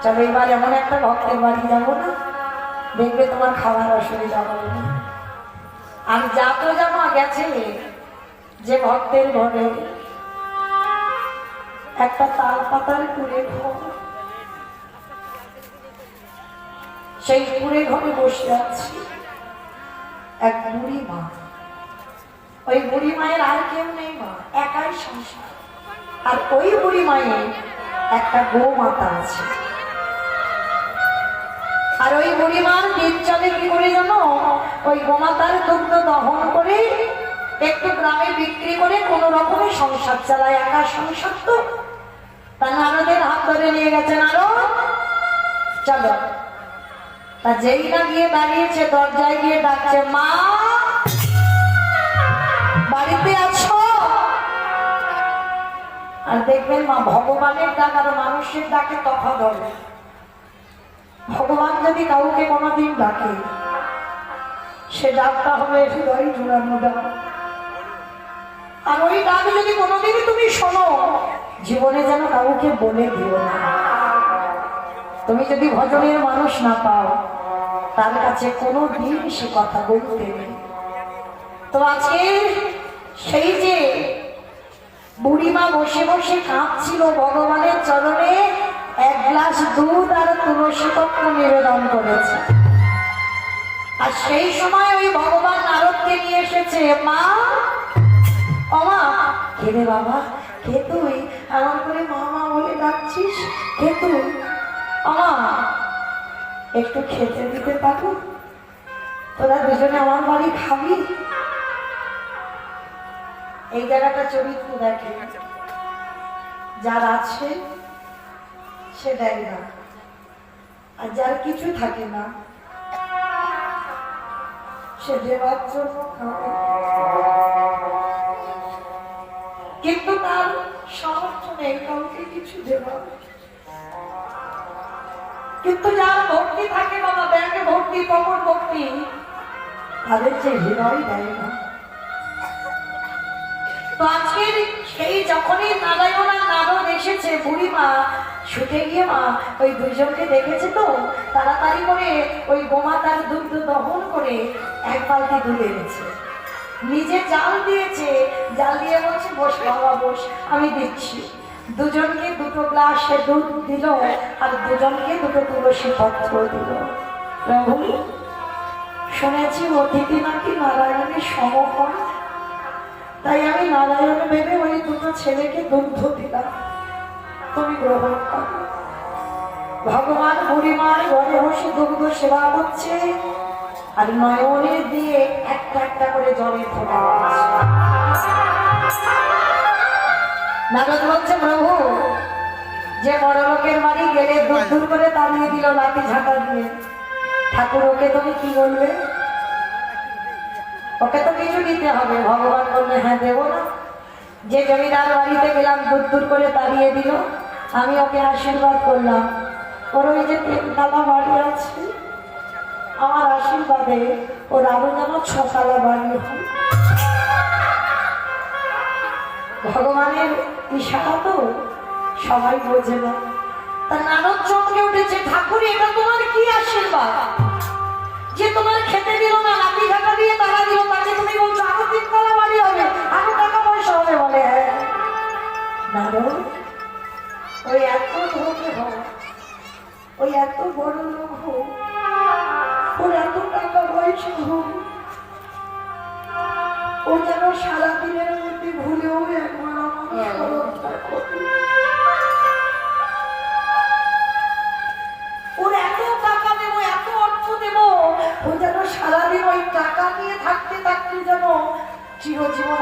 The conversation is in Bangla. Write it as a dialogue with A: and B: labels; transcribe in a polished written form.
A: চলো এবার এমন একটা ভক্তের বাড়ি যাবো না, দেখবে তোমার খাবার অসুবিধা হবে না। আর যাত জামা গেছে যে ভক্তের ঘরে, একটা তাল পাতার কুড়ে ঘর, সেই কুড়ে ঘরে বসে আছি এক বুড়ি মা। ওই বুড়ি মায়ের আর কেউ নেই, মা একাই সংসার। আর ওই বুড়ি মায়ের একটা গোমাতা আছে। আর ওই বুড়ি মার দিন চলে কি করে জানো? ওই গোমাতার দুগ্ধ দহন করে একটু গ্রামে বিক্রি করে কোন রকমের সংসার চালায়। একা সংসার তো। তা নারদের হাত ধরে নিয়ে গেছে, নারদ চলো। তা যেই না গিয়ে দাঁড়িয়েছে, দরজায় গিয়ে ডাকছে, মা বাড়িতে আছো? আর দেখবেন মা, ভগবানের ডাক আর মানুষের ডাকে তফাৎ হবে। ভগবান যদি কাউকে কোনোদিন ডাকে, সে ডাকটা হবে হৃদয় জুড়ানো ডাক। আর ওই ডাক যদি কোনোদিনই তুমি শোনো, জীবনে যেন কাউকে বলে দিও না। তুমি যদি ভজনের মানুষ না পাও, তার কাছে কোনো দিন সে কথা বলতে নেই। তো আজকে সেই যে বুড়িমা বসে বসে কাঁদছিল, ভগবানের চরণে এক গ্লাস দুধ আর তুলসী পত্র নিবেদন করেছে। আর সেই সময় ওই ভগবান নারদকে নিয়ে এসেছে, মা ও মা, কে রে বাবা, কে তুই? এমন করে মা মা বলে ডাকছিস, কে তুই? আমা একটু খেতে দিতে পারো? তোরা দুজনে আমার বাড়ি খাবি? এই জায়গাটা চরিত্র দেখে, যার আছে সে দেয় না, আর যার কিছু থাকে না সে দেওয়ার জন্য খাবে, কিন্তু তার সামর্থ্য নেই কাউকে কিছু দেওয়ার। কিন্তু যার ভক্তি থাকে, বাবা ব্যাংকে ভক্তি, পকট ভক্তি, তাদের যে হৃদয় দেয় না। তো আজকের সেই যখনই নারায়ণ আর নারদ এসেছে, বুড়িমা ছুটে গিয়ে মা ওই দুইজনকে দেখেছে তো, তাড়াতাড়ি করে ওই গোমাতার দুগ্ধ দহন করে এক বালতি দুধ এনেছে, নিজে জাল দিয়েছে। জাল দিয়ে বলছে, বস বাবা বস, আমি দিচ্ছি। দুজনকে দুটো গ্লাসে দুধ দিল, আর দুজনকে দুটো তুলসী পত্র দিল। প্রভু, শুনেছি অতিথি নাকি নারায়ণের সমকর, তাই আমি নারায়ণ ভেবে ওই দুটো ছেলেকে দুগ্ধ দিলাম, তুমি গ্রহণ করো। ভগবান বুড়িমার ঘরে বসে দুগ্ধ সেবা করছে, আর নয়নে দিয়ে একটা একটা করে জলের ফোঁটা দিচ্ছে। নারদ বলছে, প্রভু, যে বড় লোকের বাড়ি গেলে দূর দূর করে তাড়িয়ে দিল লাঠি ঝাঁটা দিয়ে, ঠাকুর ওকে তুমি কি বলবে? ওকে তো কিছু দিতে হবে। ভগবান বললে, হ্যাঁ দেবো না। যে জমিদার বাড়িতে গেলাম, দূর দূর করে তাড়িয়ে দিল, আমি ওকে আশীর্বাদ করলাম, ওর ওই যে 3 তলা বাড়ি আছে, আমার আশীর্বাদে ওর আরো যেন 6 তলা বাড়ি হয়। ভগবানের ইশারা তো সবাই বোঝে না। তা নারদ চমকে উঠেছে, ঠাকুর এটা তোমার কি আশীর্বাদ যে তোমার খেতে দিল না, লাঠি ঘাটা দিয়ে তারা দিল, তাকে তুমি বলছো আরো 3 তলা বাড়ি হবে, আরো টাকা পয়সা হবে? বলে, হ্যাঁ নারদ, ওই এত ধনী হোক, ওই এত বড় লোক হোক, ওর এত টাকা পয়সা হোক, ও যেন সারাদিনের মধ্যে ভুলেও একবার আমার স্মরণটা করবে। ওর এত টাকা দেবো, এত অর্থ দেবো, ও যেন সারাদিন ওই টাকা নিয়ে থাকতে থাকতে যেন চিরজীবন